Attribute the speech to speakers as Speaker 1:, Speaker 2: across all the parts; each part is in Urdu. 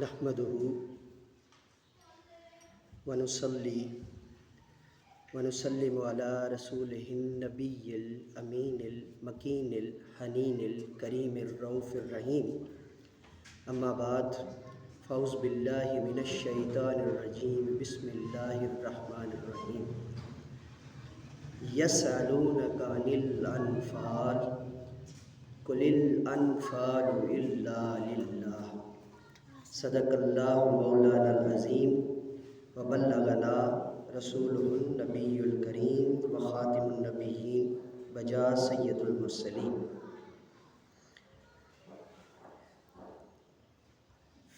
Speaker 1: نحمده ونصلي ونسلم على رسوله النبي الأمين المكين الحنين الكريم الرؤوف الرحيم أما بعد فأعوذ بالله من الشيطان الرجيم بسم الله الرحمن الرحيم يسألونك عن الأنفال قل الأنفال إلا لله صدق اللہ مولانا العظیم وبلغنا رسولہ النبی الکریم وخاتم النبیین بجا سید المرسلین۔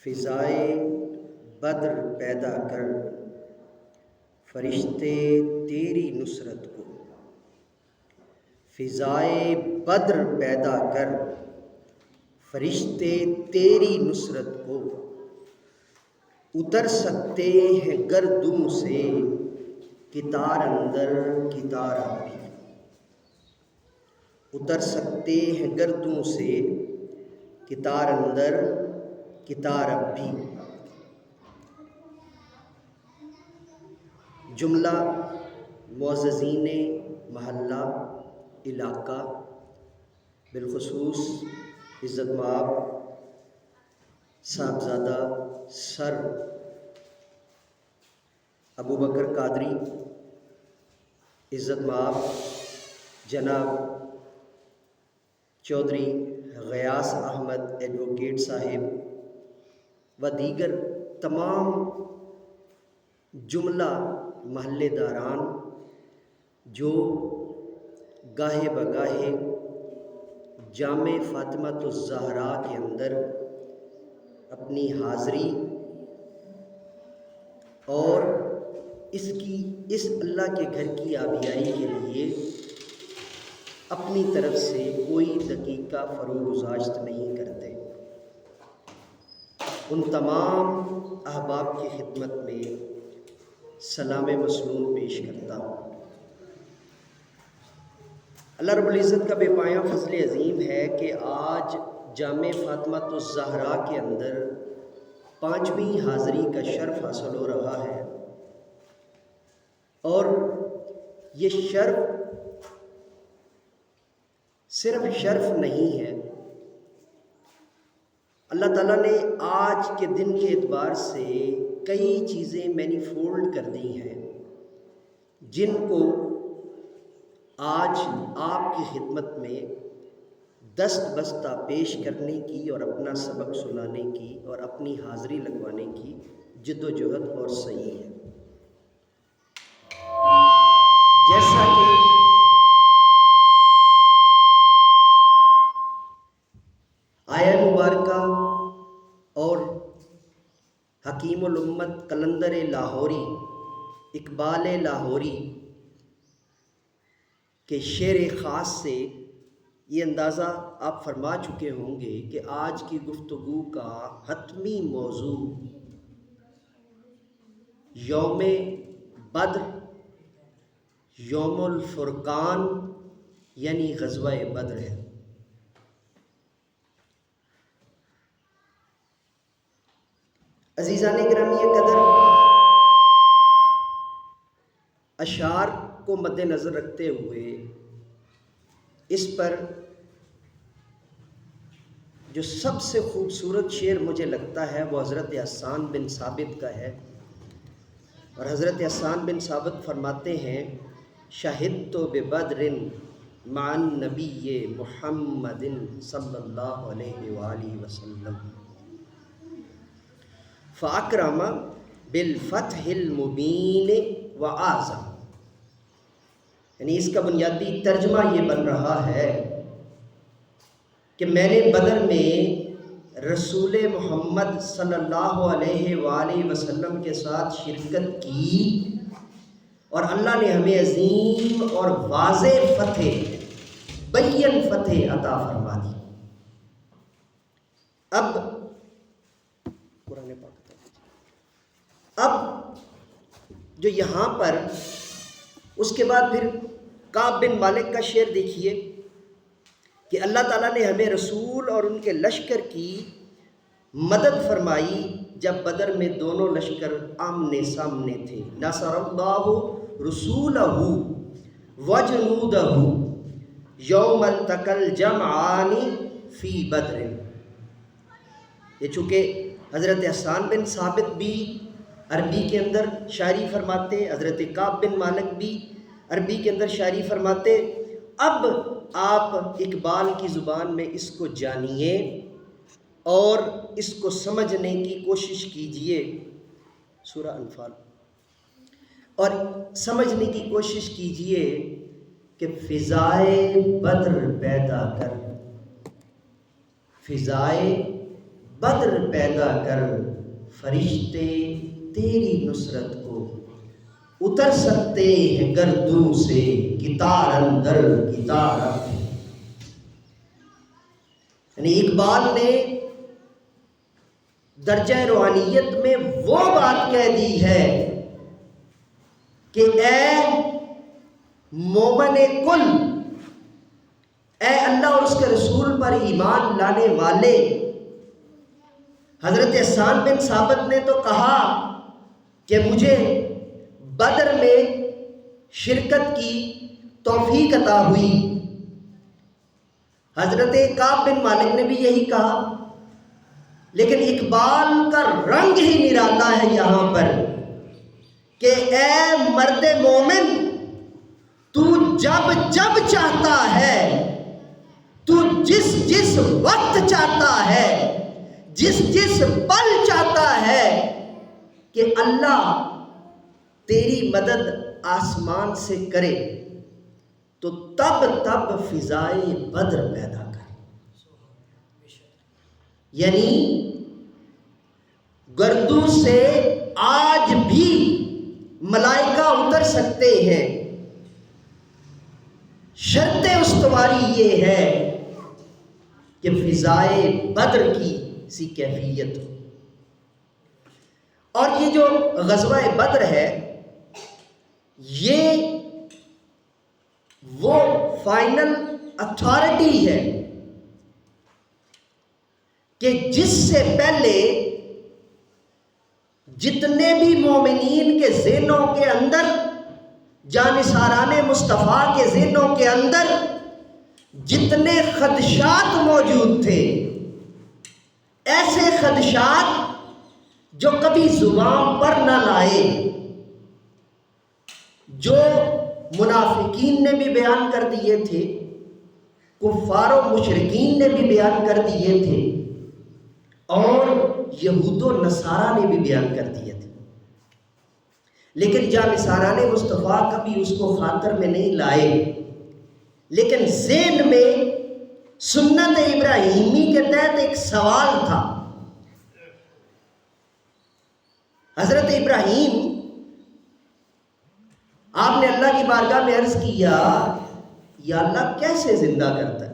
Speaker 1: فضائے بدر پیدا کر فرشتے تیری نصرت کو، فضائے بدر پیدا کر فرشتے تیری نصرت کو، اتر سکتے ہیں گردوں سے کتار اندر کتار بھی، اتر سکتے ہیں گردوں سے کتار اندر کتار بھی۔ جملہ معززین محلہ علاقہ، بالخصوص عزت مآب صاحبزادہ سر ابو بکر قادری، عزت مآب جناب چودھری غیاث احمد ایڈوکیٹ صاحب و دیگر تمام جملہ محلے داران جو گاہے بگاہے جامع فاطمۃ الزہراء کے اندر اپنی حاضری اور اس اللہ کے گھر کی آبیائی کے لیے اپنی طرف سے کوئی دقیقہ فروغ گزاشت نہیں کرتے، ان تمام احباب کی خدمت میں سلام مسنون پیش کرتا ہوں۔ اللہ رب العزت کا بے پایاں فضل عظیم ہے کہ آج جامع فاطمۃ الزہراء کے اندر 5ویں حاضری کا شرف حاصل ہو رہا ہے، اور یہ شرف صرف شرف نہیں ہے، اللہ تعالیٰ نے آج کے دن کے اعتبار سے کئی چیزیں مینیفولڈ کر دی ہیں جن کو آج آپ کی خدمت میں دست بستہ پیش کرنے کی اور اپنا سبق سنانے کی اور اپنی حاضری لگوانے کی جد و جہد اور سعی ہے۔ جیسا کہ آیہ مبارکہ اور حکیم الامت قلندر لاہوری اقبال لاہوری کے شعر خاص سے یہ اندازہ آپ فرما چکے ہوں گے کہ آج کی گفتگو کا حتمی موضوع یوم بدر، یوم الفرقان یعنی غزوہ بدر ہے۔ عزیزان گرامی قدر، اشعار کو مد نظر رکھتے ہوئے اس پر جو سب سے خوبصورت شعر مجھے لگتا ہے وہ حضرت حسان بن ثابت کا ہے، اور حضرت حسان بن ثابت فرماتے ہیں شہدت ببدر مع النبی محمد صلی اللہ علیہ وآلہ وسلم فاکرم بالفتح المبین وآزم، یعنی اس کا بنیادی ترجمہ یہ بن رہا ہے کہ میں نے بدر میں رسول محمد صلی اللہ علیہ وآلہ وسلم کے ساتھ شرکت کی اور اللہ نے ہمیں عظیم اور واضح فتح، بین فتح عطا فرما دی۔ اب قرآن پاک اب جو یہاں پر اس کے بعد پھر کعب بن مالک کا شعر دیکھیے کہ کہ اللہ تعالیٰ نے ہمیں رسول اور ان کے لشکر کی مدد فرمائی جب بدر میں دونوں لشکر آمنے سامنے تھے. نصر اللہ رسولہ وجنودہ یوم التقى الجمعان فی بدر. یہ چونکہ حضرت حسان بن ثابت بھی عربی کے اندر شاعری فرماتے، حضرت کعب بن مالک بھی عربی کے اندر شاعری فرماتے. اب آپ اقبال کی زبان میں اس کو جانیے اور اس کو سمجھنے کی کوشش کیجئے. سورہ انفال. اور سمجھنے کی کوشش کیجئے کہ فضائے بدر پیدا کر، فضائے بدر پیدا کر، فرشتے تیری نصرت کو اتر سکتے ہیں گردوں سے، گتار اندر گتار. یعنی اقبال نے درجہ روحانیت میں وہ بات کہہ دی ہے کہ اے مومن کل، اے اللہ اور اس کے رسول پر ایمان لانے والے. حضرت حسان بن ثابت نے تو کہا کہ مجھے بدر میں شرکت کی توفیق عطا ہوئی. حضرت کعب بن مالک نے بھی یہی کہا. لیکن اقبال کا رنگ ہی نرالا ہے یہاں پر کہ اے مرد مومن، تو جب جب چاہتا ہے، تو جس جس وقت چاہتا ہے، جس جس پل چاہتا ہے کہ اللہ تیری مدد آسمان سے کرے، تو تب تب فضائے بدر پیدا کر. یعنی گردوں سے آج بھی ملائکہ اتر سکتے ہیں. شرط استواری یہ ہے کہ فضائے بدر کی سی کیفیت ہو. اور یہ جو غزوہ بدر ہے، یہ وہ فائنل اتھارٹی ہے کہ جس سے پہلے جتنے بھی مومنین کے ذہنوں کے اندر، جانثاران مصطفیٰ کے ذہنوں کے اندر جتنے خدشات موجود تھے، ایسے خدشات جو کبھی زبان پر نہ لائے، جو منافقین نے بھی بیان کر دیے تھے، کفار و مشرکین نے بھی بیان کر دیے تھے، اور یہود و نصارہ نے بھی بیان کر دیے تھے. لیکن جانثاران مصطفیٰ کبھی اس کو خاطر میں نہیں لائے. لیکن ذہن میں سنت ابراہیمی کے تحت ایک سوال تھا. حضرت ابراہیم، آپ نے اللہ کی بارگاہ میں عرض کیا، یا اللہ کیسے زندہ کرتا ہے؟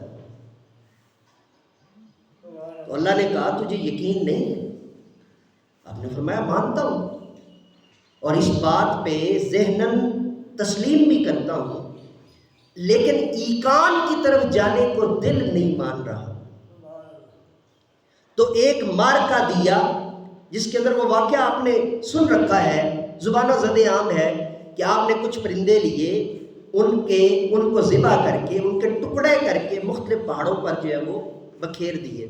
Speaker 1: تو اللہ نے کہا تجھے یقین نہیں ہے؟ آپ نے فرمایا مانتا ہوں، اور اس بات پہ ذہناً تسلیم بھی کرتا ہوں، لیکن ایقان کی طرف جانے کو دل نہیں مان رہا. تو ایک مارکہ دیا جس کے اندر وہ واقعہ آپ نے سن رکھا ہے، زبانہ زد عام ہے، کہ آپ نے کچھ پرندے لیے، ان کو ذبح کر کے، ان کے ٹکڑے کر کے مختلف پہاڑوں پر جو ہے وہ بکھیر دیے،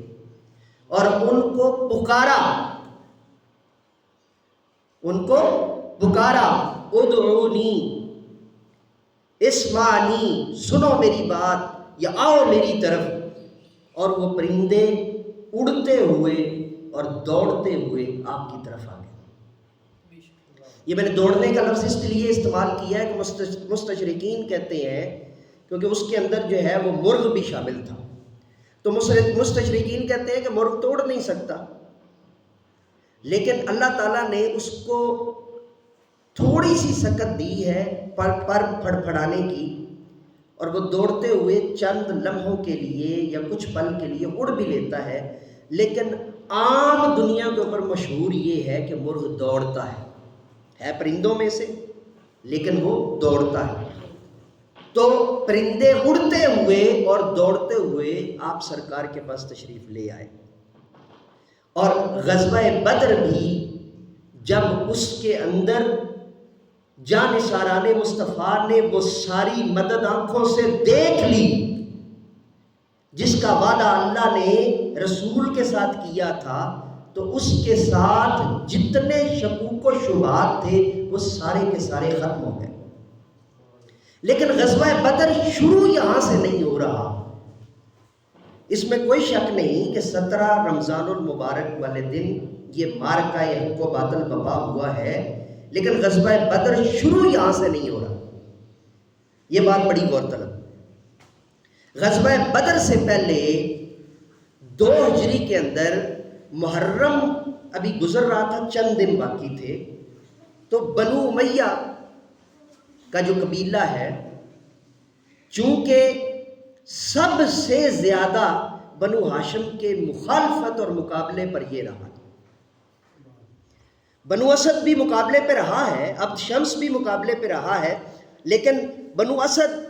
Speaker 1: اور ان کو پکارا ادعونی اسمعونی، سنو میری بات یا آؤ میری طرف. اور وہ پرندے اڑتے ہوئے اور دوڑتے ہوئے آپ کی طرف آ گئے. یہ میں نے دوڑنے کا لفظ اس لیے استعمال کیا ہے کہ مستشرقین کہتے ہیں، کیونکہ اس کے اندر جو ہے وہ مرغ بھی شامل تھا، تو مستشرقین کہتے ہیں کہ مرغ توڑ نہیں سکتا. لیکن اللہ تعالیٰ نے اس کو تھوڑی سی سکت دی ہے پر پھڑپھڑانے کی، اور وہ دوڑتے ہوئے چند لمحوں کے لیے یا کچھ پل کے لیے اڑ بھی لیتا ہے. لیکن عام دنیا کے اوپر مشہور یہ ہے کہ مرغ دوڑتا ہے پرندوں میں سے، لیکن وہ دوڑتا ہے. تو پرندے اڑتے ہوئے اور دوڑتے ہوئے آپ سرکار کے پاس تشریف لے آئے، اور غزوہ بدر بھی جب اس کے اندر جانثاران مصطفیٰ نے وہ ساری مدد آنکھوں سے دیکھ لی جس کا وعدہ اللہ نے رسول کے ساتھ کیا تھا، تو اس کے ساتھ جتنے شکوک و شبہات تھے وہ سارے کے سارے ختم ہو گئے۔ لیکن غزوہ بدر شروع یہاں سے نہیں ہو رہا۔ اس میں کوئی شک نہیں کہ 17 رمضان المبارک والے دن یہ معرکہ حق و باطل بپا ہوا ہے، لیکن غزوہ بدر شروع یہاں سے نہیں ہو رہا۔ یہ بات بڑی غور طلب۔ غزوہ بدر سے پہلے 2 ہجری کے اندر محرم ابھی گزر رہا تھا، چند دن باقی تھے، تو بنو امیہ کا جو قبیلہ ہے، چونکہ سب سے زیادہ بنو ہاشم کے مخالفت اور مقابلے پر یہ رہا، بنو اسد بھی مقابلے پہ رہا ہے، عبد شمس بھی مقابلے پہ رہا ہے، لیکن بنو اسد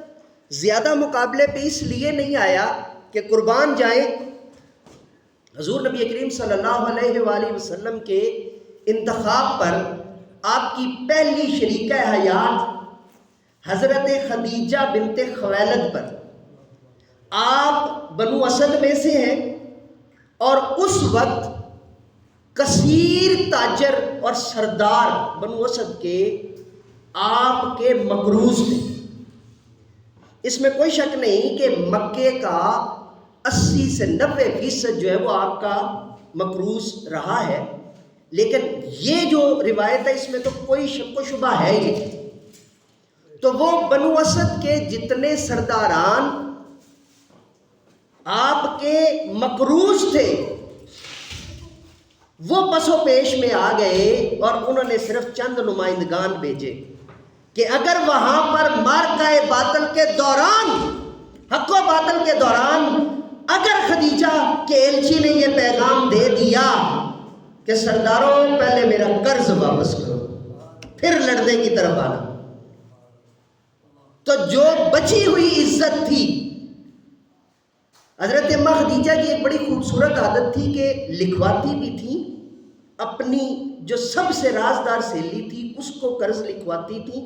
Speaker 1: زیادہ مقابلے پہ اس لیے نہیں آیا کہ قربان جائیں۔ حضور نبی کریم صلی اللہ علیہ وآلہ وسلم کے انتخاب پر آپ کی پہلی شریکہ حیات حضرت خدیجہ بنت خویلد پر، آپ بنو اسد میں سے ہیں اور اس وقت کثیر تاجر اور سردار بنو اسد کے آپ کے مقروض تھے۔ اس میں کوئی شک نہیں کہ مکے کا 80 سے 90% جو ہے وہ آپ کا مقروض رہا ہے، لیکن یہ جو روایت ہے اس میں تو کوئی شک و شبہ ہے ہی نہیں۔ تو وہ بنو اسد کے جتنے سرداران آپ کے مقروض تھے وہ پس و پیش میں آ گئے، اور انہوں نے صرف چند نمائندگان بھیجے کہ اگر وہاں پر معرکہ باطل کے دوران، حق و باطل کے دوران، اگر خدیجہ کے ایلچی نے یہ پیغام دے دیا کہ سرداروں پہلے میرا قرض واپس کرو پھر لڑنے کی طرف آنا، تو جو بچی ہوئی عزت تھی، حضرت اماں خدیجہ کی ایک بڑی خوبصورت عادت تھی کہ لکھواتی بھی تھی، اپنی جو سب سے رازدار سہیلی تھی اس کو قرض لکھواتی تھی،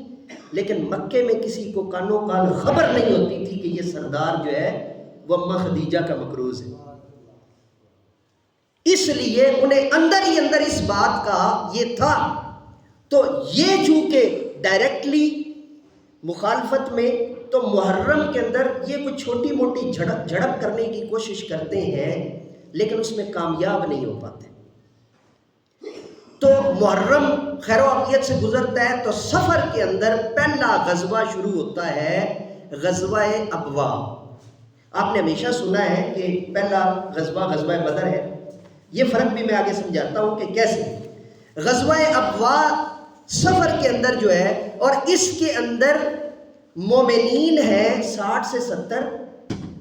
Speaker 1: لیکن مکے میں کسی کو کانوں کان خبر نہیں ہوتی تھی کہ یہ سردار جو ہے وہ اماں خدیجہ کا مقروض ہے۔ اس لیے انہیں اندر ہی اندر اس بات کا یہ تھا، تو یہ چونکہ ڈائریکٹلی مخالفت میں، تو محرم کے اندر یہ کوئی چھوٹی موٹی جھڑپ کرنے کی کوشش کرتے ہیں لیکن اس میں کامیاب نہیں ہو پاتے۔ تو محرم خیر و عافیت سے گزرتا ہے، تو سفر کے اندر پہلا غزوہ شروع ہوتا ہے، غزوہ ابوا۔ آپ نے ہمیشہ سنا ہے کہ پہلا غزوہ غزوہ بدر ہے، یہ فرق بھی میں آگے سمجھاتا ہوں کہ کیسے۔ غزوہ ابوا سفر کے اندر جو ہے، اور اس کے اندر مومنین ہیں 60 سے 70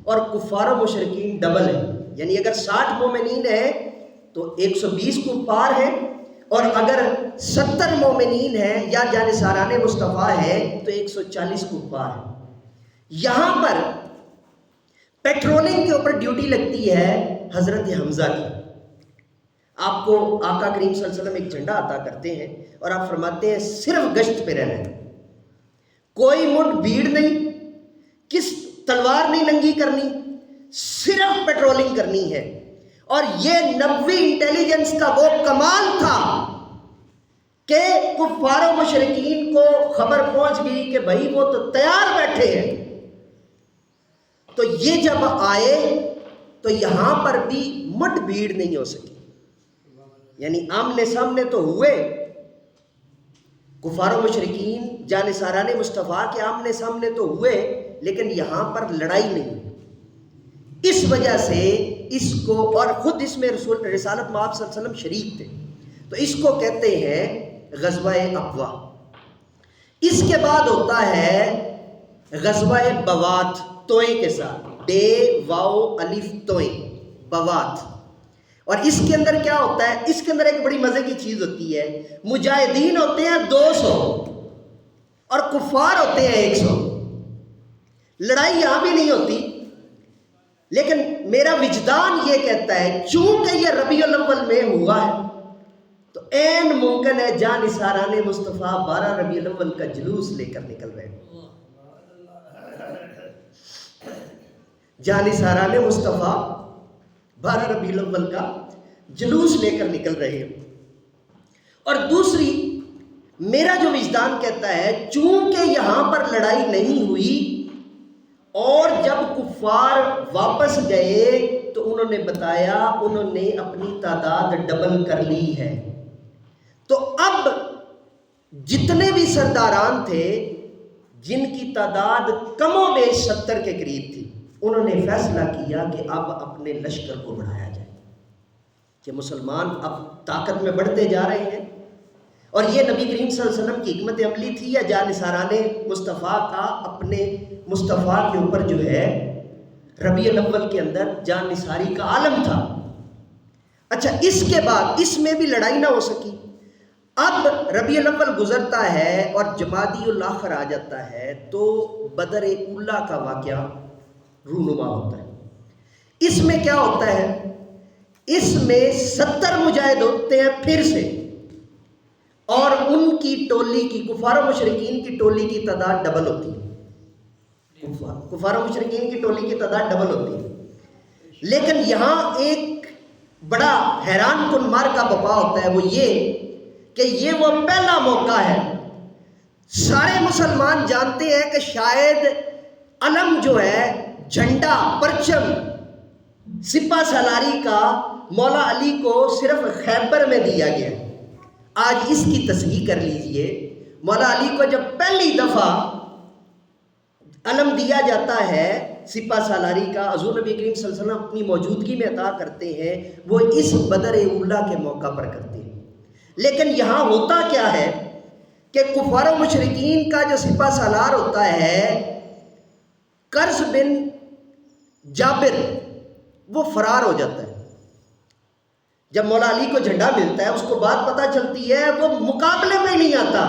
Speaker 1: اور کفار و مشرکین ڈبل ہیں، یعنی اگر 60 مومنین ہیں تو 120 کفار ہیں، اور اگر 70 مومنین ہیں یا جانثاران مصطفیٰ ہیں تو 140 کفار ہیں۔ یہاں پر پیٹرولنگ کے اوپر ڈیوٹی لگتی ہے حضرت حمزہ کی۔ آپ کو آقا کریم صلی اللہ علیہ وسلم ایک جھنڈا عطا کرتے ہیں اور آپ فرماتے ہیں صرف گشت پہ رہنا ہے، کوئی مٹ بھیڑ نہیں، کس تلوار نہیں ننگی کرنی، صرف پیٹرولنگ کرنی ہے۔ اور یہ نبوی انٹیلیجنس کا وہ کمال تھا کہ کفار و مشرکین کو خبر پہنچ گئی کہ بھائی وہ تو تیار بیٹھے ہیں، تو یہ جب آئے تو یہاں پر بھی مٹ بھیڑ نہیں ہو سکی، یعنی آمنے سامنے تو ہوئے، کفار و مشرکین جانثاران مصطفیٰ کے آمنے سامنے تو ہوئے، لیکن یہاں پر لڑائی نہیں ہوئی۔ اس وجہ سے اس کو، اور خود اس میں رسالت میں آپ صلی اللہ علیہ وسلم شریک تھے، تو اس کو کہتے ہیں غزوہ ابوا۔ اس کے بعد ہوتا ہے غزوہ بوات، توئیں کے ساتھ، بے واو الف توئیں، بوات۔ اور اس کے اندر کیا ہوتا ہے؟ اس کے اندر ایک بڑی مزے کی چیز ہوتی ہے، مجاہدین ہوتے ہیں 200 اور کفار ہوتے ہیں 100۔ لڑائی یہاں بھی نہیں ہوتی، لیکن میرا وجدان یہ کہتا ہے چونکہ یہ ربیع الاول میں ہوا ہے تو عین ممکن ہے جانثاران مصطفیٰ 12 ربیع الاول کا جلوس لے کر نکل رہے ہیں. جانثاران مصطفیٰ 12 ربیع الاول کا جلوس لے کر نکل رہے ہیں. اور دوسری میرا جو وجدان کہتا ہے چونکہ یہاں پر لڑائی نہیں ہوئی اور جب کفار واپس گئے تو انہوں نے بتایا انہوں نے اپنی تعداد ڈبل کر لی ہے. تو اب جتنے بھی سرداران تھے جن کی تعداد کم و بیش 70 کے قریب تھی انہوں نے فیصلہ کیا کہ اب اپنے لشکر کو بڑھایا جائے کہ مسلمان اب طاقت میں بڑھتے جا رہے ہیں. اور یہ نبی کریم صلی اللہ علیہ وسلم کی حکمت عملی تھی یا جانثاران مصطفیٰ کا اپنے مصطفیٰ کے اوپر جو ہے ربیع الاول کے اندر جانثاری کا عالم تھا. اچھا اس کے بعد اس میں بھی لڑائی نہ ہو سکی. اب ربیع الاول گزرتا ہے اور جمادی الاخر آ جاتا ہے تو بدر اولیٰ کا واقعہ رونما ہوتا ہے. اس میں کیا ہوتا ہے؟ اس میں 70 مجاہد ہوتے ہیں پھر سے اور ان کی ٹولی کی کفار و مشرکین کی ٹولی کی تعداد ڈبل ہوتی ہے. کفار و مشرکین کی ٹولی کی تعداد ڈبل ہوتی ہے. لیکن یہاں ایک بڑا حیران کن مار کا بپا ہوتا ہے، وہ یہ کہ یہ وہ پہلا موقع ہے. سارے مسلمان جانتے ہیں کہ شاید علم جو ہے جھنڈا پرچم سپہ سالاری کا مولا علی کو صرف خیبر میں دیا گیا ہے. آج اس کی تصحیح کر لیجئے. مولا علی کو جب پہلی دفعہ علم دیا جاتا ہے سپہ سالاری کا، حضور نبی کریم صلی اللہ علیہ وسلم اپنی موجودگی میں عطا کرتے ہیں، وہ اس بدر اولیٰ کے موقع پر کرتے ہیں. لیکن یہاں ہوتا کیا ہے کہ کفار و مشرکین کا جو سپہ سالار ہوتا ہے قرظ بن جابر، وہ فرار ہو جاتا ہے. جب مولا علی کو جھنڈا ملتا ہے اس کو بات پتہ چلتی ہے، وہ مقابلے میں نہیں آتا،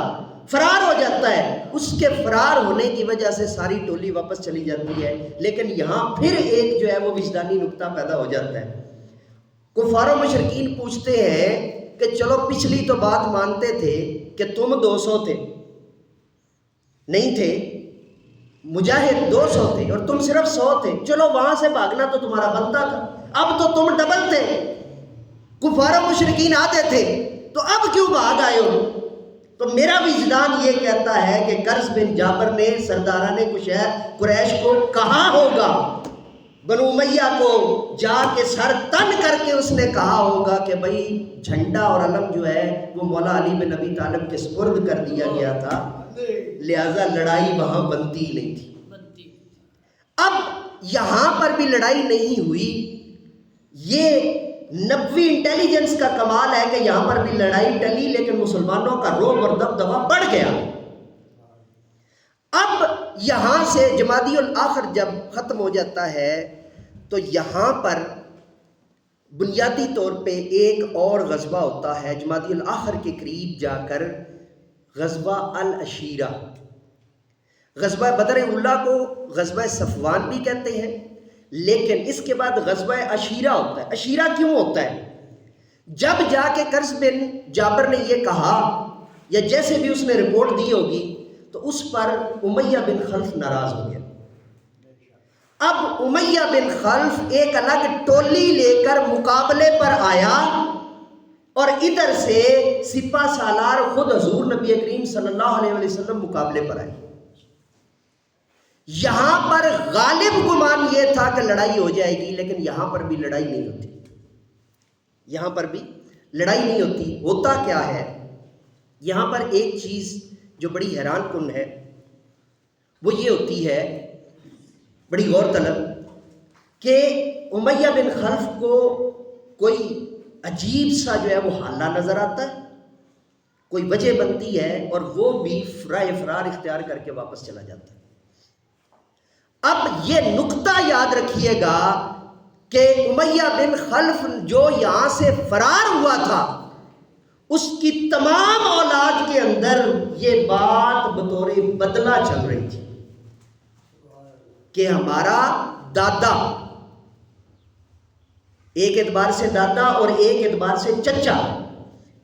Speaker 1: فرار ہو جاتا ہے. اس کے فرار ہونے کی وجہ سے ساری ٹولی واپس چلی جاتی ہے. لیکن یہاں پھر ایک جو ہے وہ وجدانی نقطہ پیدا ہو جاتا ہے. کفار و مشرکین پوچھتے ہیں کہ چلو پچھلی تو بات مانتے تھے کہ تم 200 تھے، نہیں تھے، مجاہد 200 تھے اور تم صرف 100 تھے، چلو وہاں سے بھاگنا تو تمہارا بنتا تھا، اب تو تم ڈبل تھے، کفار و مشرکین آتے تھے، تو اب کیوں بھاگ آئے ہو؟ تو میرا وجدان یہ کہتا ہے کہ قرظ بن جابر نے سرداران قریش کو کہا ہوگا، بنو امیہ کو جا کے سر تن کر کے اس نے کہا ہوگا کہ بھائی جھنڈا اور علم جو ہے وہ مولا علی بن ابی طالب کے سپرد کر دیا گیا تھا، لہذا لڑائی وہاں بنتی ہی نہیں تھی. اب یہاں پر بھی لڑائی نہیں ہوئی. یہ نبوی انٹیلیجنس کا کمال ہے کہ یہاں پر بھی لڑائی ٹلی لیکن مسلمانوں کا رعب اور دبدبہ بڑھ گیا. اب یہاں سے جمادی الاخر جب ختم ہو جاتا ہے تو یہاں پر بنیادی طور پہ ایک اور غزوہ ہوتا ہے جمادی الاخر کے قریب جا کر، غزوہ العشیرہ. غزوہ بدر اولیٰ کو غزوہ صفوان بھی کہتے ہیں، لیکن اس کے بعد غزوہ عشیرہ ہوتا ہے. عشیرہ کیوں ہوتا ہے؟ جب جا کے قرظ بن جابر نے یہ کہا یا جیسے بھی اس نے رپورٹ دی ہوگی تو اس پر امیہ بن خلف ناراض ہو گیا. اب امیہ بن خلف ایک الگ ٹولی لے کر مقابلے پر آیا اور ادھر سے سپہ سالار خود حضور نبی کریم صلی اللہ علیہ وسلم مقابلے پر آئے. یہاں پر غالب گمان یہ تھا کہ لڑائی ہو جائے گی، لیکن یہاں پر بھی لڑائی نہیں ہوتی. یہاں پر بھی لڑائی نہیں ہوتی. ہوتا کیا ہے؟ یہاں پر ایک چیز جو بڑی حیران کن ہے وہ یہ ہوتی ہے، بڑی غور طلب، کہ امیہ بن خلف کو کوئی عجیب سا جو ہے وہ حالہ نظر آتا ہے، کوئی وجہ بنتی ہے اور وہ بھی رائے فرار اختیار کر کے واپس چلا جاتا ہے. اب یہ نقطہ یاد رکھیے گا کہ امیہ بن خلف جو یہاں سے فرار ہوا تھا اس کی تمام اولاد کے اندر یہ بات بطور بدلہ چل رہی تھی کہ ہمارا دادا ایک اعتبار سے دادا اور ایک اعتبار سے چچا،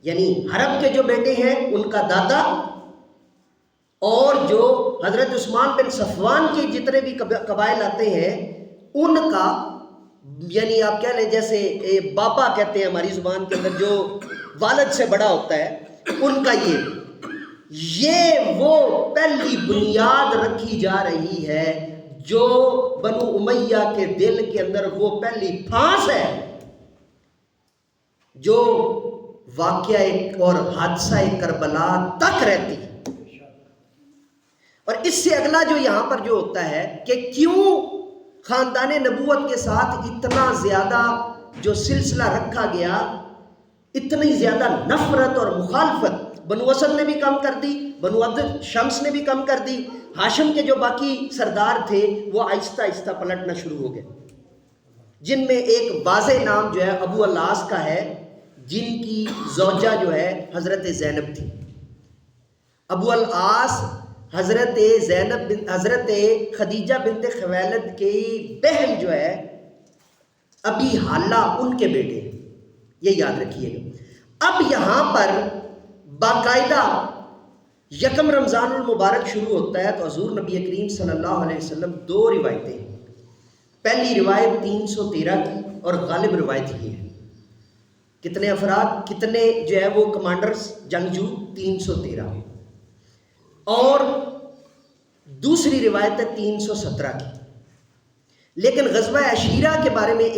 Speaker 1: یعنی حرب کے جو بیٹے ہیں ان کا دادا، اور جو حضرت عثمان بن صفوان کے جتنے بھی قبائل آتے ہیں ان کا، یعنی آپ کہہ لیں جیسے بابا کہتے ہیں ہماری زبان کے اندر، جو والد سے بڑا ہوتا ہے، ان کا یہ وہ پہلی بنیاد رکھی جا رہی ہے جو بنو امیہ کے دل کے اندر وہ پہلی پھانس ہے جو واقعہ اور حادثہ کربلا تک رہتی ہے۔ اور اس سے اگلا جو یہاں پر جو ہوتا ہے کہ کیوں خاندان نبوت کے ساتھ اتنا زیادہ جو سلسلہ رکھا گیا، اتنی زیادہ نفرت اور مخالفت بنو اسد نے بھی کم کر دی، بنو عبد شمس نے بھی کم کر دی، ہاشم کے جو باقی سردار تھے وہ آہستہ آہستہ پلٹنا شروع ہو گئے، جن میں ایک واضح نام جو ہے ابو العاص کا ہے، جن کی زوجہ جو ہے حضرت زینب تھی۔ ابو العاص حضرت خدیجہ بنت خویلد کی بہن جو ہے ابی حالہ، ان کے بیٹے، یہ یاد رکھیے گا۔ اب یہاں پر باقاعدہ یکم رمضان المبارک شروع ہوتا ہے تو حضور نبی کریم صلی اللہ علیہ وسلم دو روایتیں، پہلی روایت 313 کی اور غالب روایت یہ ہے، کتنے افراد، کتنے جو ہے وہ کمانڈرز جنگجو، 313، اور دوسری روایت ہے 317 کی۔ لیکن غزوہ عشیرہ کے بارے میں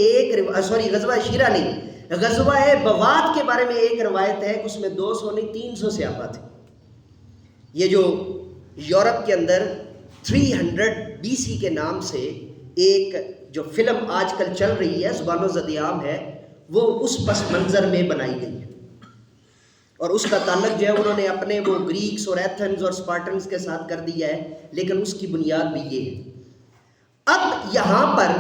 Speaker 1: غزوہ عشیرہ نہیں، غزوہ بوات کے بارے میں ایک روایت ہے، اس میں 200 نہیں 300 صحابہ تھے۔ یہ جو یورپ کے اندر 300 BC کے نام سے ایک جو فلم آج کل چل رہی ہے، زبان و زدیام ہے، وہ اس پس منظر میں بنائی گئی ہے، اور اس کا تعلق جو ہے انہوں نے اپنے وہ گریکس اور ایتھنز اور اسپارٹنز کے ساتھ کر دیا ہے، لیکن اس کی بنیاد بھی یہ ہے۔ اب یہاں پر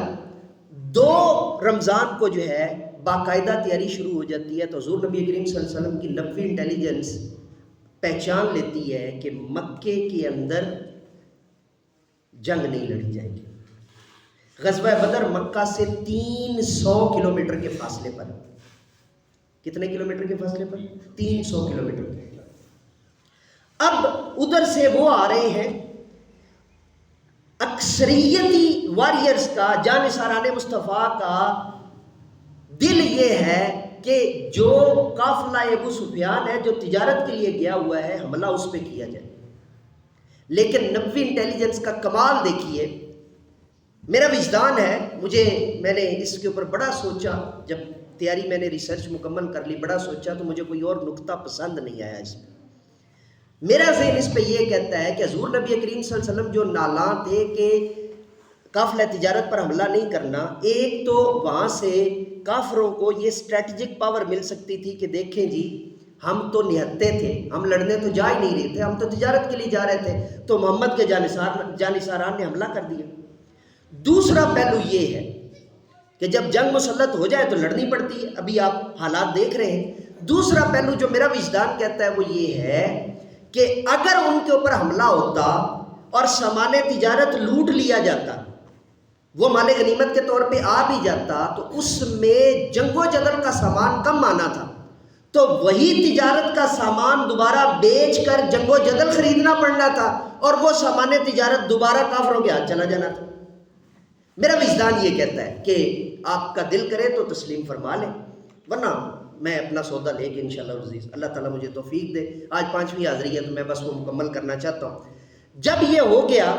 Speaker 1: 2 رمضان کو جو ہے باقاعدہ تیاری شروع ہو جاتی ہے، تو حضور نبی کریم صلی اللہ علیہ وسلم کی نبوی انٹیلیجنس پہچان لیتی ہے کہ مکے کے اندر جنگ نہیں لڑی جائے گی۔ غزوہ بدر مکہ سے 300 کلومیٹر کے فاصلے پر، کتنے کلومیٹر کے فاصلے پر؟ 300 کلومیٹر۔ اب ادھر سے وہ آ رہے ہیں، اکثریتی واریئرز کا، جانثاران مصطفیٰ کا دل یہ ہے کہ جو قافلہ ابو سفیان ہے جو تجارت کے لیے گیا ہوا ہے، حملہ اس پہ کیا جائے۔ لیکن نبوی انٹیلیجنس کا کمال دیکھیے، میرا وجدان ہے، میں نے اس کے اوپر بڑا سوچا، جب تیاری میں نے ریسرچ مکمل کر لی، بڑا سوچا تو مجھے کوئی اور نقطہ پسند نہیں آیا اس میں۔ میرا ذہن اس پہ یہ کہتا ہے کہ حضور نبی کریم صلی اللہ علیہ وسلم جو نالاں تھے کہ قافلہ تجارت پر حملہ نہیں کرنا، ایک تو وہاں سے کافروں کو یہ اسٹریٹجک پاور مل سکتی تھی کہ دیکھیں جی ہم تو نہتے تھے، ہم لڑنے تو جا ہی نہیں رہے تھے، ہم تو تجارت کے لیے جا رہے تھے، تو محمد کے جانثاران نے حملہ کر دیا۔ دوسرا پہلو یہ ہے کہ جب جنگ مسلط ہو جائے تو لڑنی پڑتی ہے، ابھی آپ حالات دیکھ رہے ہیں۔ دوسرا پہلو جو میرا وجدان کہتا ہے وہ یہ ہے کہ اگر ان کے اوپر حملہ ہوتا اور سامان تجارت لوٹ لیا جاتا، وہ مال غنیمت کے طور پہ آ بھی جاتا، تو اس میں جنگ و جدل کا سامان کم آنا تھا، تو وہی تجارت کا سامان دوبارہ بیچ کر جنگ و جدل خریدنا پڑنا تھا، اور وہ سامان تجارت دوبارہ کافروں کے ہاتھ چلا جانا تھا۔ میرا وجدان یہ کہتا ہے کہ آپ کا دل کرے تو تسلیم فرما لیں، ورنہ میں اپنا سودا لے کے انشاءاللہ عزیز، اللہ تعالیٰ مجھے توفیق دے۔ آج 5ویں حاضری ہے تو میں بس وہ مکمل کرنا چاہتا ہوں۔ جب یہ ہو گیا،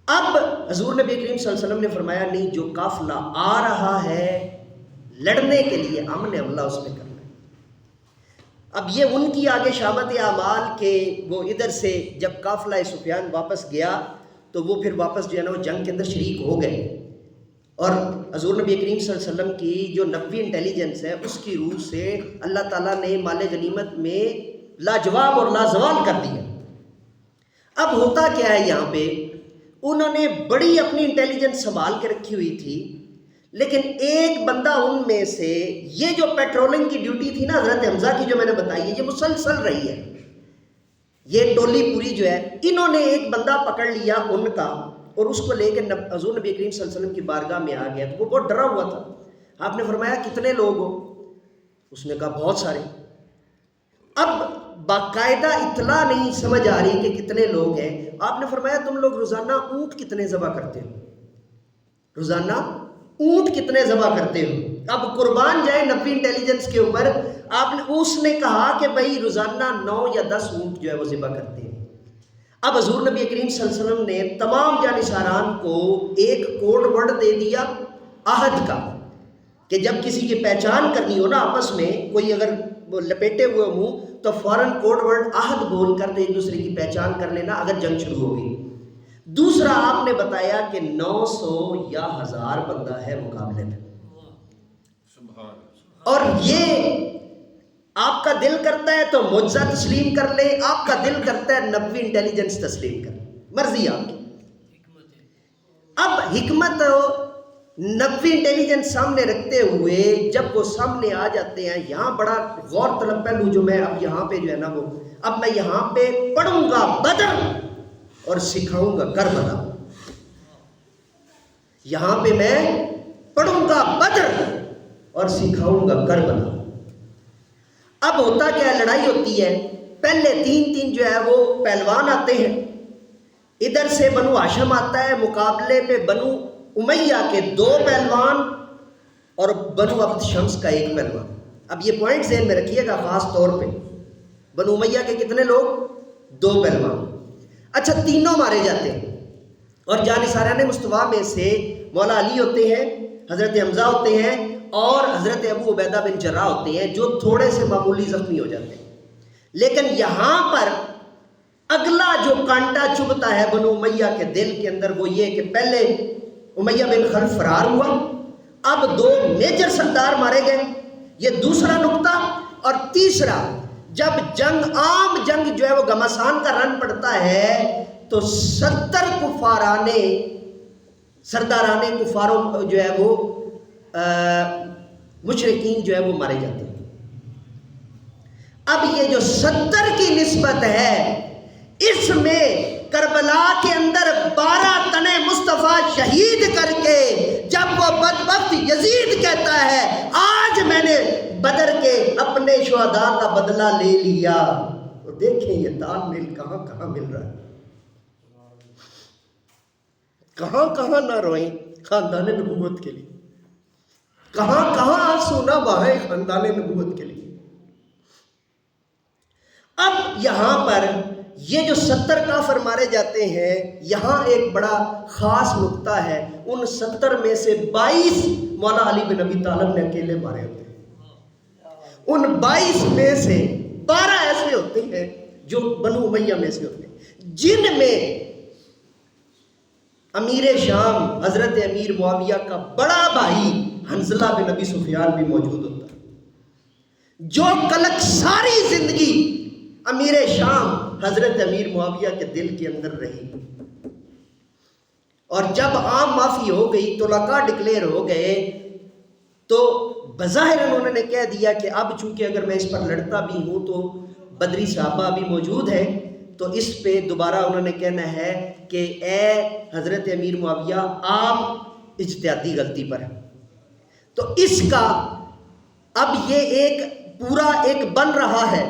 Speaker 1: اب حضور نبی کریم صلی اللہ علیہ وسلم نے فرمایا نہیں، جو قافلہ آ رہا ہے لڑنے کے لیے، ہم نے حملہ اس پہ کرنا ہے۔ اب یہ ان کی آگے شامت اعمال کہ وہ ادھر سے جب قافلہ سفیان واپس گیا تو وہ پھر واپس جو ہے نا وہ جنگ کے اندر شریک ہو گئے، اور حضور نبی کریم صلی اللہ علیہ وسلم کی جو نبوی انٹیلیجنس ہے اس کی روح سے اللہ تعالیٰ نے مال غنیمت میں لاجواب اور لازوال کر دیا۔ اب ہوتا کیا ہے یہاں پہ، انہوں نے بڑی اپنی انٹیلیجنس سنبھال کے رکھی ہوئی تھی، لیکن ایک بندہ ان میں سے، یہ جو پیٹرولنگ کی ڈیوٹی تھی نا حضرت حمزہ کی جو میں نے بتائی ہے، یہ مسلسل رہی ہے، یہ ٹولی پوری جو ہے، انہوں نے ایک بندہ پکڑ لیا ان کا، اور اس کو لے کے حضور نبی کریم صلی اللہ علیہ وسلم کی بارگاہ میں آ گیا، تو وہ بہت ڈرا ہوا تھا۔ آپ نے فرمایا کتنے لوگ ہو؟ اس نے کہا بہت سارے۔ اب باقاعدہ اطلاع نہیں سمجھ آ رہی کہ کتنے لوگ ہیں۔ آپ نے فرمایا تم لوگ روزانہ اونٹ کتنے ذبح کرتے ہو؟ روزانہ اونٹ کتنے ذبح کرتے ہو؟ اب قربان جائے نبوی انٹیلیجنس کے اوپر، اس نے کہا کہ بھائی روزانہ 9 یا 10 اونٹ جو ہے وہ ذبح کرتے ہیں۔ اب حضور نبی کریم صلی اللہ علیہ وسلم نے تمام جانشاران کو ایک کوڈ ورڈ دے دیا عہد کا، کہ جب کسی کی پہچان کرنی ہو نا آپس میں، کوئی اگر لپیٹے ہوئے ہوں تو فوراً کوڈ ورڈ عہد بول کر تو ایک دوسرے کی پہچان کر لینا اگر جنگ شروع ہوگی۔ دوسرا آپ نے بتایا کہ 900 یا 1000 بندہ ہے مقابلے میں، اور یہ آپ کا دل کرتا ہے تو معجزہ تسلیم کر لے، آپ کا دل کرتا ہے نبوی انٹیلیجنس تسلیم کر لے، مرضی آپ کی۔ اب حکمت نبوی انٹیلیجنس سامنے رکھتے ہوئے جب وہ سامنے آ جاتے ہیں، یہاں بڑا غور طلب پہلو جو میں اب یہاں پہ جو ہے نا وہ اب میں یہاں پہ پڑھوں گا بدر اور سکھاؤں گا کربلا۔ یہاں پہ میں پڑھوں گا بدر اور سکھاؤں گا کربلا۔ اب ہوتا کیا ہے، لڑائی ہوتی ہے، پہلے 3 جو ہے وہ پہلوان آتے ہیں، ادھر سے بنو ہاشم آتا ہے، مقابلے پہ بنو امیہ کے 2 پہلوان اور بنو عبد شمس کا 1 پہلوان۔ اب یہ پوائنٹ ذہن میں رکھیے گا خاص طور پہ، بنو امیہ کے کتنے لوگ؟ 2 پہلوان۔ اچھا، تینوں مارے جاتے ہیں، اور جانشاران مصطفیٰ میں سے مولا علی ہوتے ہیں، حضرت حمزہ ہوتے ہیں، اور حضرت ابو عبیدہ بن جراح ہوتے ہیں، جو تھوڑے سے معمولی زخمی ہو جاتے ہیں۔ لیکن یہاں پر اگلا جو کانٹا چبھتا ہے بنو امیہ کے دل کے اندر وہ یہ کہ پہلے امیہ بن خلف فرار ہوا، اب 2 میجر سردار مارے گئے، یہ دوسرا نقطہ۔ اور تیسرا، جب جنگ عام جنگ جو ہے وہ گھمسان کا رن پڑتا ہے تو 70 سردارانے کفاروں جو ہے وہ مشرکین جو ہے وہ مارے جاتے ہیں۔ اب یہ جو 70 کی نسبت ہے، اس میں کربلا کے اندر 12 تنے مصطفیٰ شہید کر کے جب وہ بدبخت یزید کہتا ہے آج میں نے بدر کے اپنے شہداء کا بدلہ لے لیا، تو دیکھیں یہ تال میل کہاں کہاں مل رہا ہے، کہاں کہاں نہ روئیں خاندان نبوت کے لیے، کہاں کہاں آنسو نہ بہائے خاندان نبوت کے لیے۔ اب یہاں پر یہ جو 70 کافر مارے جاتے ہیں، یہاں ایک بڑا خاص نقطہ ہے، ان 70 میں سے 22 مولا علی بن ابی طالب نے اکیلے مارے ہوتے ہیں۔ ان 22 میں سے 12 ایسے ہوتے ہیں جو بنو امیہ میں سے ہوتے ہیں، جن میں امیر شام حضرت امیر معاویہ کا بڑا بھائی حنظلہ بن ابی سفیان بھی موجود ہوتا ہے، جو کلک ساری زندگی امیر شام حضرت امیر معاویہ کے دل کے اندر رہی۔ اور جب عام معافی ہو گئی، طلقاء ڈکلیئر ہو گئے، تو بظاہر انہوں نے کہہ دیا کہ اب چونکہ اگر میں اس پر لڑتا بھی ہوں تو بدری صحابہ بھی موجود ہیں، تو اس پہ دوبارہ انہوں نے کہنا ہے کہ اے حضرت امیر معاویہ آپ اجتہادی غلطی پر ہیں۔ تو اس کا اب یہ ایک پورا ایک بن رہا ہے،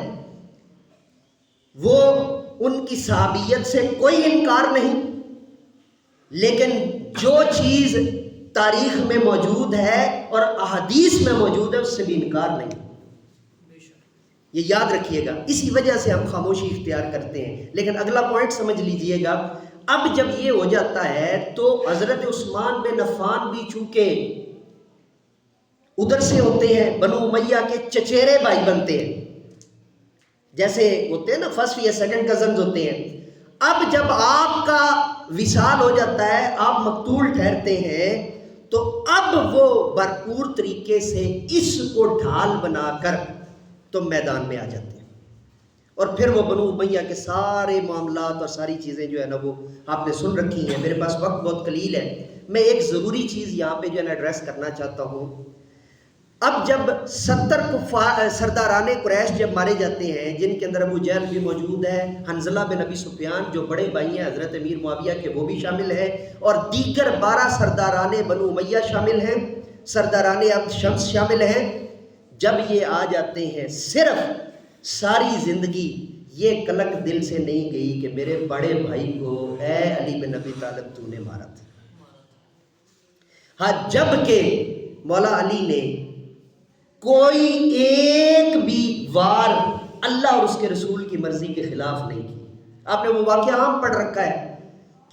Speaker 1: وہ ان کی صحابیت سے کوئی انکار نہیں، لیکن جو چیز تاریخ میں موجود ہے اور احادیث میں موجود ہے اس سے بھی انکار نہیں، یہ یاد رکھیے گا۔ اسی وجہ سے ہم خاموشی اختیار کرتے ہیں۔ لیکن اگلا پوائنٹ سمجھ لیجئے گا، اب جب یہ ہو جاتا ہے تو حضرت عثمان بن عفان بھی چونکہ ادھر سے ہوتے ہیں، بنو امیہ کے چچیرے بھائی بنتے ہیں، جیسے ہوتے ہیں نا فرسٹ یا سیکنڈ کزنز ہوتے ہیں۔ اب جب آپ کا وصال ہو جاتا ہے، آپ مقتول ٹھہرتے ہیں، تو اب وہ بھرپور طریقے سے اس کو ڈھال بنا کر تو میدان میں آ جاتے ہیں، اور پھر وہ بنو امیہ کے سارے معاملات اور ساری چیزیں جو ہے نا وہ آپ نے سن رکھی ہیں۔ میرے پاس وقت بہت قلیل ہے، میں ایک ضروری چیز یہاں پہ جو ہے نا ایڈریس کرنا چاہتا ہوں۔ اب جب 70 سرداران قریش جب مارے جاتے ہیں، جن کے اندر ابو جہل بھی موجود ہے، حنظلہ بن ابی سفیان جو بڑے بھائی ہیں حضرت امیر معاویہ کے وہ بھی شامل ہیں، اور دیگر 12 سرداران بنو امیہ شامل ہیں، سرداران ابد شمس شامل ہیں. جب یہ آ جاتے ہیں صرف ساری زندگی یہ کلک دل سے نہیں گئی کہ میرے بڑے بھائی کو اے علی بن ابی طالب تو نے مارا تھا. ہاں جب کہ مولا علی نے کوئی ایک بھی وار اللہ اور اس کے رسول کی مرضی کے خلاف نہیں کی. آپ نے وہ واقعہ عام پڑھ رکھا ہے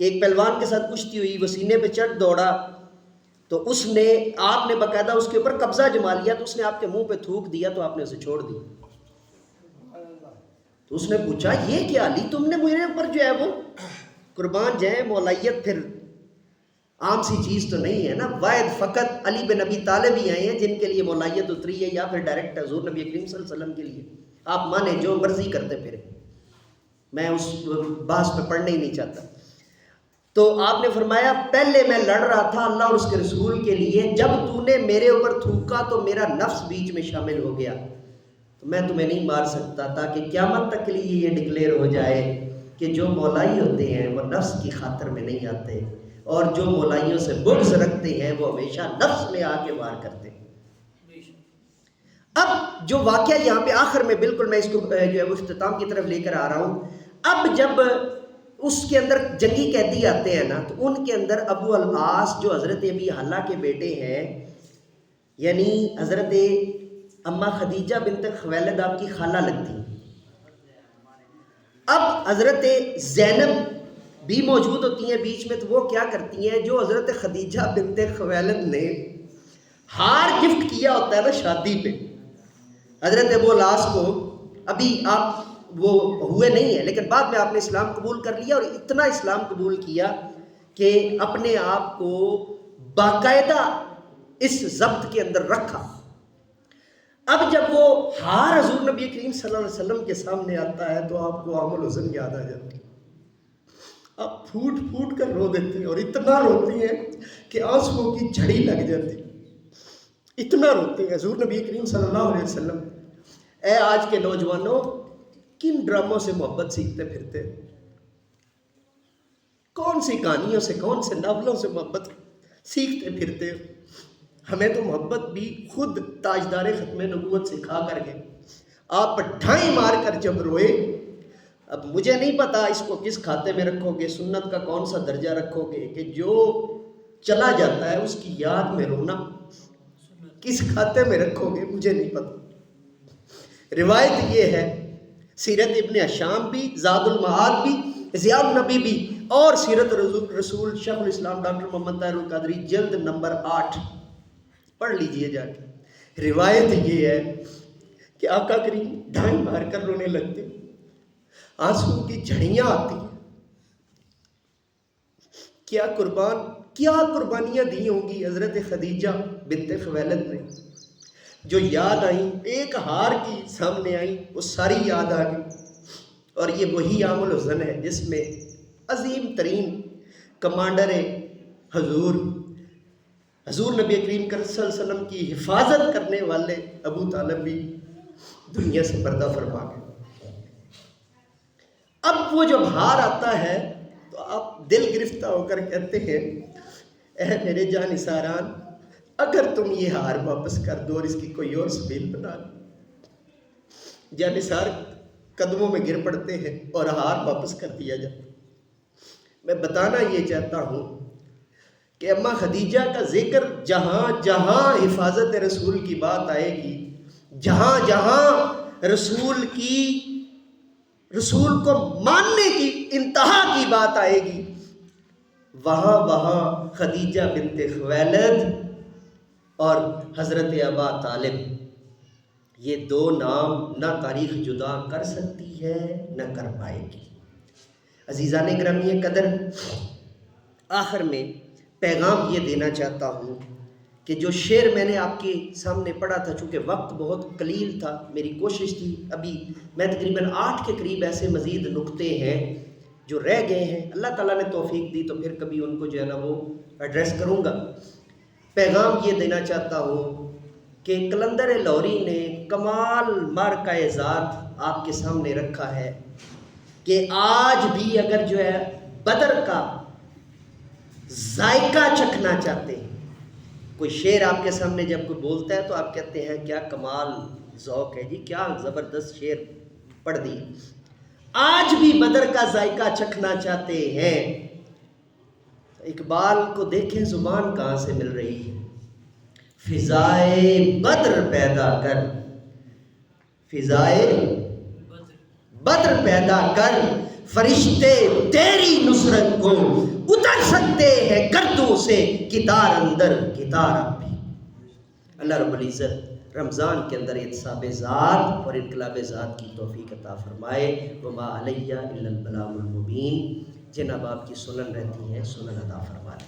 Speaker 1: کہ ایک پہلوان کے ساتھ کشتی ہوئی، وہ سینے پہ چڑھ دوڑا تو آپ نے باقاعدہ اس کے اوپر قبضہ جما لیا، تو اس نے آپ کے منہ پہ تھوک دیا تو آپ نے اسے چھوڑ دیا. تو اس نے پوچھا یہ کیا علی، تم نے میرے اوپر جو ہے وہ قربان جائیں، مولائیت پھر عام سی چیز تو نہیں ہے نا. واحد فقط علی بن ابی طالب ہی آئے ہیں جن کے لیے مولائیت اتری ہے، یا پھر ڈائریکٹ حضور نبی کریم صلی اللہ علیہ وسلم کے لیے. آپ مانے جو مرضی کرتے پھرے، میں اس بحث پہ پڑھنا ہی نہیں چاہتا. تو آپ نے فرمایا پہلے میں لڑ رہا تھا اللہ اور اس کے رسول کے لیے، جب تو نے میرے اوپر تھوکا تو میرا نفس بیچ میں شامل ہو گیا، تو میں تمہیں نہیں مار سکتا، تاکہ قیامت تک کے لیے یہ ڈکلیئر ہو جائے کہ جو مولائی ہوتے ہیں وہ نفس کی خاطر میں نہیں آتے، اور جو مولائیوں سے بغض رکھتے ہیں وہ ہمیشہ نفس میں آ کے وار کرتے ہیں. اب جو واقعہ یہاں پہ آخر میں بالکل میں اس کو جو ہے وہ اختتام کی طرف لے کر آ رہا ہوں. اب جب اس کے اندر جنگی قیدی آتے ہیں نا، تو ان کے اندر ابو العاص جو حضرت ابی حلہ کے بیٹے ہیں، یعنی حضرت اماں خدیجہ بنت خویلد آپ کی خالہ لگتی. اب حضرت زینب بھی موجود ہوتی ہیں بیچ میں، تو وہ کیا کرتی ہیں، جو حضرت خدیجہ بنت خویلد نے ہار گفٹ کیا ہوتا ہے نا شادی پہ حضرت ابو العاص کو، ابھی آپ وہ ہوئے نہیں ہیں لیکن بعد میں آپ نے اسلام قبول کر لیا، اور اتنا اسلام قبول کیا کہ اپنے آپ کو باقاعدہ اس ضبط کے اندر رکھا. اب جب وہ ہار حضور نبی کریم صلی اللہ علیہ وسلم کے سامنے آتا ہے تو آپ کو عام الحزن یاد آ جاتی ہے. آپ پھوٹ پھوٹ کر رو دیتے ہیں، اور اتنا روتی ہیں کہ آنسوؤں کی جھڑی لگ جاتی، اتنا روتے ہیں حضور نبی کریم صلی اللہ علیہ وسلم. اے آج کے نوجوانوں، کن ڈراموں سے محبت سیکھتے پھرتے، کون سی کہانیوں سے، کون سے ناولوں سے محبت سیکھتے پھرتے. ہمیں تو محبت بھی خود تاجدار ختم نبوت سکھا کر گئے. آپ ڈھائی مار کر جب روئے، اب مجھے نہیں پتا اس کو کس کھاتے میں رکھو گے، سنت کا کون سا درجہ رکھو گے کہ جو چلا جاتا ہے اس کی یاد میں رونا کس کھاتے میں رکھو گے، مجھے نہیں پتا. روایت یہ ہے، سیرت ابن ہشام بھی، زاد المعاد بھی، ضیاء النبی بھی، اور سیرت رسول شیخ الاسلام ڈاکٹر محمد طاہر القادری جلد نمبر 8 پڑھ لیجئے جا کے. روایت یہ ہے کہ آقا کریم ڈھائی مار کر رونے لگتے، آنسو کی جھڑیاں آتی. کیا قربانیاں دی ہوں گی حضرت خدیجہ بنت خویلد نے، جو یاد آئیں، ایک ہار کی سامنے آئیں، وہ ساری یاد آ گئی. اور یہ وہی عام الحزن ہے جس میں عظیم ترین کمانڈر حضور نبی کریم صلی اللہ علیہ وسلم کی حفاظت کرنے والے ابو طالب بھی دنیا سے پردہ فرما گئے. اب وہ جب ہار آتا ہے تو آپ دل گرفتہ ہو کر کہتے ہیں، اے میرے جانثاران، اگر تم یہ ہار واپس کر دو اور اس کی کوئی اور سبیل بنا دو. جانثار قدموں میں گر پڑتے ہیں اور ہار واپس کر دیا جاتا. میں بتانا یہ چاہتا ہوں کہ اماں خدیجہ کا ذکر جہاں جہاں حفاظت رسول کی بات آئے گی، جہاں جہاں رسول کو ماننے کی انتہا کی بات آئے گی، وہاں وہاں خدیجہ بنت خویلد اور حضرت ابا طالب، یہ دو نام نہ تاریخ جدا کر سکتی ہے نہ کر پائے گی. عزیزان گرامی قدر، آخر میں پیغام یہ دینا چاہتا ہوں کہ جو شعر میں نے آپ کے سامنے پڑھا تھا، چونکہ وقت بہت قلیل تھا، میری کوشش تھی، ابھی میں تقریباً 8 کے قریب ایسے مزید نقطے ہیں جو رہ گئے ہیں، اللہ تعالیٰ نے توفیق دی تو پھر کبھی ان کو جو ہے نا وہ ایڈریس کروں گا. پیغام یہ دینا چاہتا ہوں کہ قلندر لاہوری نے کمال مارکہ ذات آپ کے سامنے رکھا ہے کہ آج بھی اگر جو ہے بدر کا ذائقہ چکھنا چاہتے ہیں، کوئی شعر آپ کے سامنے جب کوئی بولتا ہے تو آپ کہتے ہیں کیا کمال ذوق ہے جی، کیا زبردست شعر پڑھ دی. آج بھی بدر کا ذائقہ چکھنا چاہتے ہیں. اقبال کو دیکھیں زبان کہاں سے مل رہی ہے. فضائے بدر پیدا کر، فضائے بدر پیدا کر، فرشتے تیری نصرت کو اتر سکتے ہیں گردوں سے کتار اندر کتار اب بھی. اللہ رب العزت رمضان کے اندر اعتصاب ذات اور انقلاب ذات کی توفیق عطا فرمائے. وما علیہ الا البلاغ المبین. جن اب آپ کی سنن رہتی ہیں سنن عطا فرمائے.